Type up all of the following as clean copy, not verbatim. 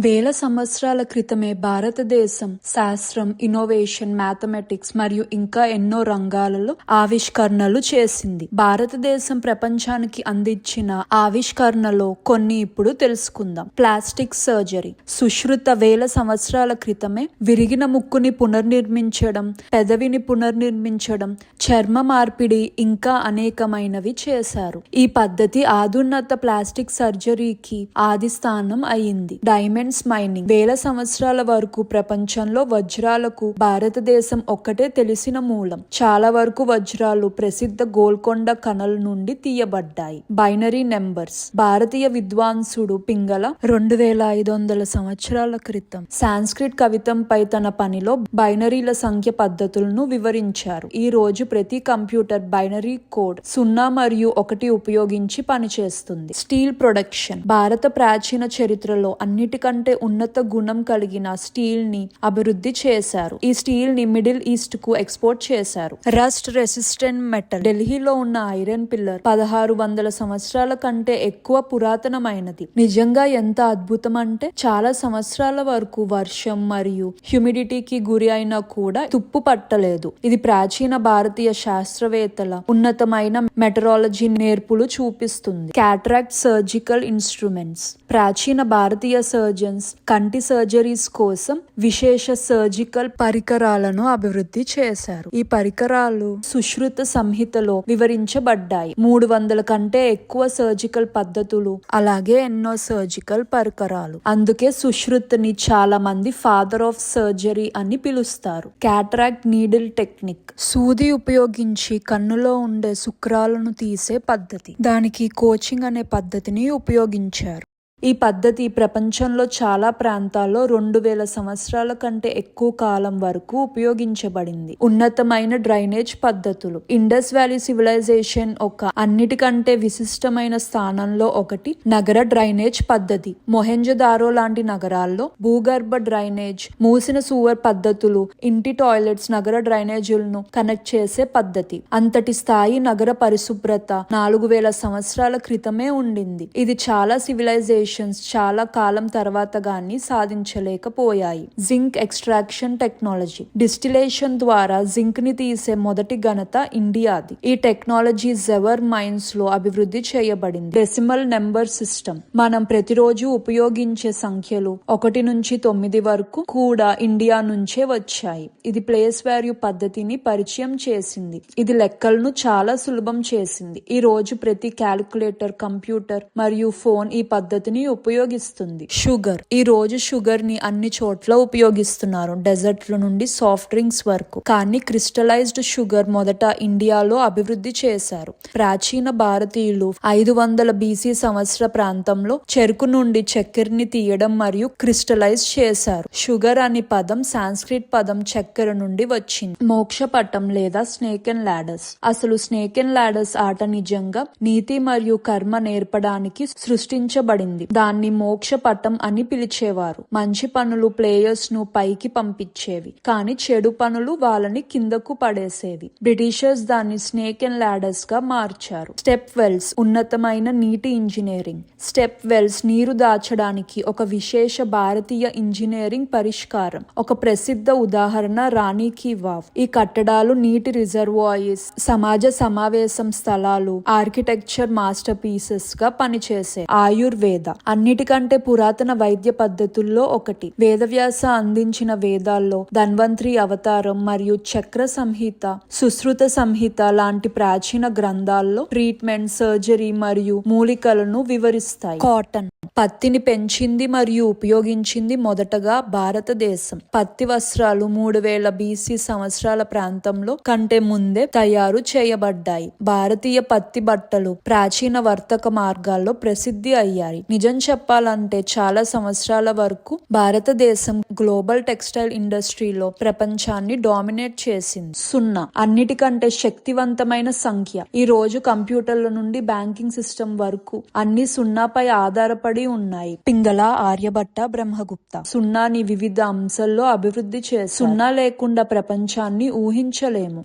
వేల సంవత్సరాల క్రితమే భారతదేశం శాస్త్రం, ఇన్నోవేషన్, మ్యాథమెటిక్స్ మరియు ఇంకా ఎన్నో రంగాలలో ఆవిష్కరణలు చేసింది. భారతదేశం ప్రపంచానికి అందించిన ఆవిష్కరణలో కొన్ని ఇప్పుడు తెలుసుకుందాం. Plastic surgery. సుశ్రుత వేల సంవత్సరాల క్రితమే విరిగిన ముక్కుని పునర్నిర్మించడం, పెదవిని పునర్నిర్మించడం, చర్మ మార్పిడి ఇంకా అనేకమైనవి చేశారు. ఈ పద్ధతి ఆధునిక ప్లాస్టిక్ సర్జరీకి ఆది స్థానం అయింది. Diamonds mining. వేల సంవత్సరాల వరకు ప్రపంచంలో వజ్రాలకు భారతదేశం ఒక్కటే తెలిసిన మూలం. చాలా వరకు వజ్రాలు ప్రసిద్ధ గోల్కొండ కణల నుండి తీయబడ్డాయి. Binary numbers. భారతీయ విద్వాంసుడు పింగళ 2500 సంవత్సరాల క్రితం సాంస్క్రిట్ కవితంపై తన పనిలో బైనరీల సంఖ్య పద్ధతులను వివరించారు. ఈ రోజు ప్రతి కంప్యూటర్ బైనరీ కోడ్ 0 మరియు 1 ఉపయోగించి పనిచేస్తుంది. Steel production. భారత ప్రాచీన చరిత్రలో అన్నిటికంటే ఉన్నత గుణం కలిగిన స్టీల్ ని అభివృద్ధి చేశారు. ఈ స్టీల్ ని మిడిల్ ఈస్ట్ కు ఎక్స్పోర్ట్ చేశారు. Rust resistant metal. ఢిల్లీలో ఉన్న ఐరన్ పిల్లర్ 1600 సంవత్సరాల కంటే ఎక్కువ పురాతనమైనది. నిజంగా ఎంత అద్భుతం అంటే చాలా సంవత్సరాల వరకు వర్షం మరియు హ్యూమిడిటీకి గురి అయినా కూడా తుప్పు పట్టలేదు. ఇది ప్రాచీన భారతీయ శాస్త్రవేత్తల ఉన్నతమైన మెటరాలజీ నేర్పులు చూపిస్తుంది. Cataract surgical instruments. ప్రాచీన భారతీయ సర్జన్స్ కంటి సర్జరీస్ కోసం విశేష సర్జికల్ పరికరాలను అభివృద్ధి చేశారు. ఈ పరికరాలు సుశ్రుత సంహితలో వివరించబడ్డాయి. 300 కంటే ఎక్కువ సర్జికల్ పద్ధతులు, అలాగే ఎన్నో సర్జికల్ పరికరాలు. అందుకే సుశ్రుత్ని చాలా మంది ఫాదర్ ఆఫ్ సర్జరీ అని పిలుస్తారు. Cataract needle technique. సూది ఉపయోగించి కన్నులో ఉండే శుక్రాలను తీసే పద్ధతి. దానికి కోచింగ్ అనే పద్ధతిని ఉపయోగించారు. ఈ పద్ధతి ప్రపంచంలో చాలా ప్రాంతాల్లో 2000 సంవత్సరాల కంటే ఎక్కువ కాలం వరకు ఉపయోగించబడింది. ఉన్నతమైన డ్రైనేజ్ పద్ధతులు. ఇండస్ వ్యాలీ సివిలైజేషన్ ఒక అన్నిటికంటే విశిష్టమైన స్థానంలో ఒకటి నగర డ్రైనేజ్ పద్ధతి. మొహెంజదారో లాంటి నగరాల్లో భూగర్భ డ్రైనేజ్, మూసిన సూవర్ పద్ధతులు, ఇంటి టాయిలెట్స్ నగర డ్రైనేజీలను కనెక్ట్ చేసే పద్ధతి. అంతటి స్థాయి నగర పరిశుభ్రత 4000 సంవత్సరాల క్రితమే ఉండింది. ఇది చాలా సివిలైజేషన్ చాలా కాలం తర్వాత గాని సాధించలేకపోయాయి. Zinc extraction technology. డిస్టిలేషన్ ద్వారా జింక్ ని తీసే మొదటి ఘనత ఇండియాది. ఈ టెక్నాలజీ జెవర్ మైన్స్ లో అభివృద్ధి చేయబడింది. Decimal number system. మనం ప్రతిరోజు ఉపయోగించే సంఖ్యలు 1 నుంచి 9 వరకు కూడా ఇండియా నుంచే వచ్చాయి. ఇది ప్లేస్ వాల్యూ పద్ధతిని పరిచయం చేసింది. ఇది లెక్కలను చాలా సులభం చేసింది. ఈ రోజు ప్రతి క్యాలిక్యులేటర్, కంప్యూటర్ మరియు ఫోన్ ఈ పద్ధతిని ఉపయోగిస్తుంది. షుగర్. ఈ రోజు షుగర్ ని అన్ని చోట్ల ఉపయోగిస్తున్నారు, డెజర్ట్ల నుండి సాఫ్ట్ డ్రింక్స్ వరకు. కానీ క్రిస్టలైజ్డ్ షుగర్ మొదట ఇండియాలో అభివృద్ధి చేశారు. ప్రాచీన భారతీయులు 500 BC సంవత్సర ప్రాంతంలో చెరుకు నుండి చక్కెరని తీయడం మరియు క్రిస్టలైజ్ చేశారు. షుగర్ అనే పదం సాంస్క్రిట్ పదం చక్కెర నుండి వచ్చింది. మోక్షపటం లేదా స్నేక్ అండ్ లాడర్స్. అసలు స్నేక్ అండ్ లాడర్స్ ఆట నిజంగా నీతి మరియు కర్మ నేర్పడానికి సృష్టించబడింది. దాన్ని మోక్ష పటం అని పిలిచేవారు. మంచి పనులు ప్లేయర్స్ ను పైకి పంపించేవి, కానీ చెడు పనులు వాళ్ళని కిందకు పడేసేవి. బ్రిటిషర్స్ దాన్ని స్నేక్ అండ్ లాడర్స్ గా మార్చారు. Step wells. ఉన్నతమైన నీటి ఇంజనీరింగ్. స్టెప్ వెల్స్ నీరు దాచడానికి ఒక విశేష భారతీయ ఇంజనీరింగ్ పరిష్కారం. ఒక ప్రసిద్ధ ఉదాహరణ రాణి కీ వావ్. ఈ కట్టడాలు నీటి రిజర్వాయర్స్, సమాజ సమావేశం స్థలాలు, ఆర్కిటెక్చర్ మాస్టర్ పీసెస్ గా పనిచేసే. ఆయుర్వేద. అన్నిటికంటే పురాతన వైద్య పద్ధతుల్లో ఒకటి. వేదవ్యాస అందించిన వేదాల్లో ధన్వంతరి అవతారం మరియు చక్ర సంహిత, సుశ్రుత సంహిత లాంటి ప్రాచీన గ్రంథాల్లో ట్రీట్మెంట్, సర్జరీ మరియు మూలికలను వివరిస్తాయి. కాటన్. పత్తిని పెంచింది మరియు ఉపయోగించింది మొదటగా భారతదేశం. పత్తి వస్త్రాలు 3000 BC సంవత్సరాల ప్రాంతంలో కంటే ముందే తయారు చేయబడ్డాయి. భారతీయ పత్తి బట్టలు ప్రాచీన వర్తక మార్గాల్లో ప్రసిద్ధి అయ్యాయి. నిజం చెప్పాలంటే చాలా సంవత్సరాల వరకు భారతదేశం గ్లోబల్ టెక్స్టైల్ ఇండస్ట్రీలో ప్రపంచాన్ని డామినేట్ చేసింది. 0 అన్నిటికంటే శక్తివంతమైన సంఖ్య. ఈ రోజు కంప్యూటర్ల నుండి బ్యాంకింగ్ సిస్టమ్ వరకు అన్ని 0పై ఆధారపడి ఆధారపడి ఉన్నాయి. పింగళ, ఆర్యభట్ట, బ్రహ్మగుప్త సున్నాని వివిధ అంశాల్లో అభివృద్ధి చేశారు. సున్నా లేకుండా ప్రపంచాన్ని ఊహించలేము.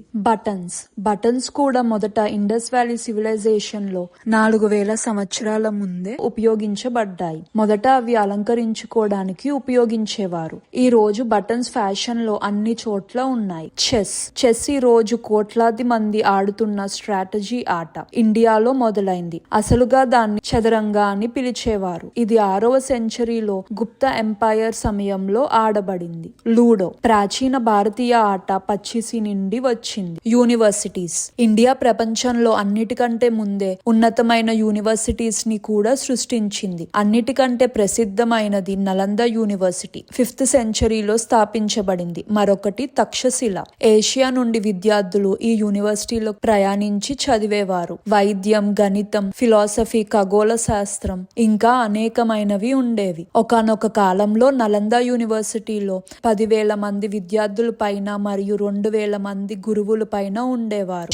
బటన్స్ కూడా మొదట ఇండస్ వ్యాలీ సివిలైజేషన్ లో 4000 సంవత్సరాల ముందే ఉపయోగించబడ్డాయి. మొదట అవి అలంకరించుకోవడానికి ఉపయోగించేవారు. ఈ రోజు బటన్స్ ఫ్యాషన్ లో అన్ని చోట్ల ఉన్నాయి. చెస్ ఈ రోజు కోట్లాది మంది ఆడుతున్న స్ట్రాటజీ ఆట. ఇండియాలో మొదలైంది. అసలుగా దాన్ని చదరంగా అని పిలిచేవారు. ఇది 6వ సెంచరీలో గుప్తా ఎంపైర్ సమయంలో ఆడబడింది. లూడో ప్రాచీన భారతీయ ఆట పచ్చిసి నుండి వచ్చింది. యూనివర్సిటీస్ ఇండియా ప్రపంచంలో అన్నిటికంటే ముందే ఉన్నతమైన యూనివర్సిటీస్ ని కూడా సృష్టించింది. అన్నిటికంటే ప్రసిద్ధమైనది నలంద యూనివర్సిటీ 5th సెంచరీలో స్థాపించబడింది. మరొకటి తక్షశిల. ఏషియా నుండి విద్యార్థులు ఈ యూనివర్సిటీలో ప్రయాణించి చదివేవారు. వైద్యం, గణితం, ఫిలాసఫీ, ఖగోళ శాస్త్రం ఇంకా అనేకమైనవి ఉండేవి. ఒకానొక కాలంలో నలంద యూనివర్సిటీలో 10,000 మంది విద్యార్థుల పైన మరియు 2,000 మంది గురువుల పైన ఉండేవారు.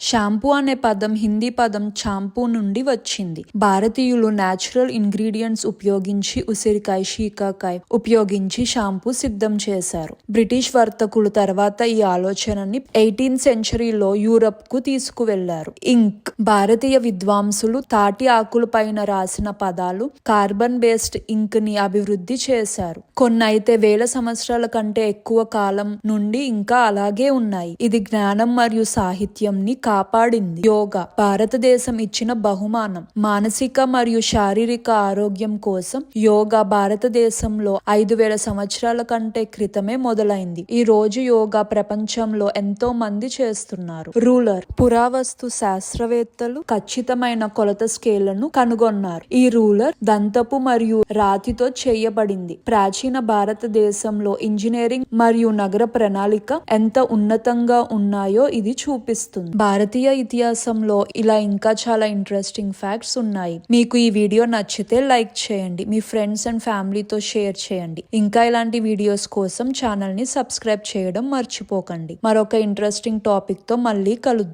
షాంపూ అనే పదం హిందీ పదం చాంపూ నుండి వచ్చింది. భారతీయులు నేచురల్ ఇంగ్రీడియంట్స్ ఉపయోగించి ఉసిరికాయ, శీకాకాయ ఉపయోగించి షాంపూ సిద్ధం చేశారు. బ్రిటిష్ వర్తకులు తర్వాత ఈ ఆలోచనని 18th సెంచరీలో యూరప్ కు తీసుకువెళ్లారు. ఇంక్ భారతీయ విద్వాంసులు తాటి ఆకుల పైన రాసిన పదాలు కార్బన్ బేస్డ్ ఇంక్ ని అభివృద్ధి చేశారు. కొన్నైతే 1000 సంవత్సరాల కంటే ఎక్కువ కాలం నుండి ఇంకా అలాగే ఉన్నాయి. ఇది జ్ఞానం మరియు సాహిత్యం ని కాపాడింది. యోగా భారతదేశం ఇచ్చిన బహుమానం. మానసిక మరియు శారీరక ఆరోగ్యం కోసం యోగా భారతదేశంలో 5,000 సంవత్సరాల కంటే క్రితమే మొదలైంది. ఈ రోజు యోగా ప్రపంచంలో ఎంతో మంది చేస్తున్నారు. రూలర్ పురావస్తు శాస్త్రవేత్తలు ఖచ్చితమైన కొలత స్కేళ్లను కనుగొన్నారు. ఈ రూలర్ దంతపు మరియు రాతితో చేయబడింది. ప్రాచీన భారతదేశంలో ఇంజనీరింగ్ మరియు నగర ప్రణాళిక ఎంత ఉన్నతంగా ఉన్నాయో ఇది చూపిస్తుంది. భారతీయ ఇతిహాసంలో ఇలా ఇంకా చాలా ఇంట్రెస్టింగ్ ఫ్యాక్ట్స్ ఉన్నాయి. మీకు ఈ వీడియో నచ్చితే లైక్ చేయండి. మీ ఫ్రెండ్స్ అండ్ ఫ్యామిలీతో షేర్ చేయండి. ఇంకా ఇలాంటి వీడియోస్ కోసం ఛానల్ ని సబ్స్క్రైబ్ చేయడం మర్చిపోకండి. మరొక ఇంట్రెస్టింగ్ టాపిక్ తో మళ్ళీ కలుద్దాం.